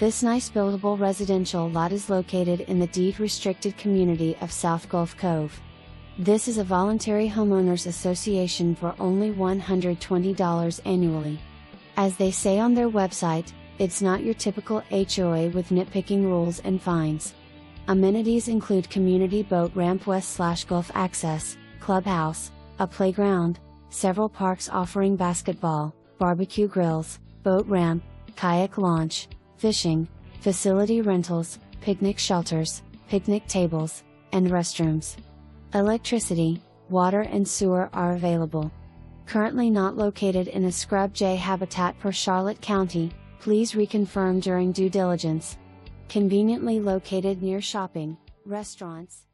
This nice buildable residential lot is located in the deed-restricted community of South Gulf Cove. This is a voluntary homeowners association for only $120 annually. As they say on their website, it's not your typical HOA with nitpicking rules and fines. Amenities include community boat ramp west/Gulf access, clubhouse, a playground, several parks offering basketball, barbecue grills, boat ramp, kayak launch, fishing, facility rentals, picnic shelters, picnic tables, and restrooms. Electricity, water and sewer are available. Currently not located in a Scrub J habitat per Charlotte County, please reconfirm during due diligence. Conveniently located near shopping, restaurants,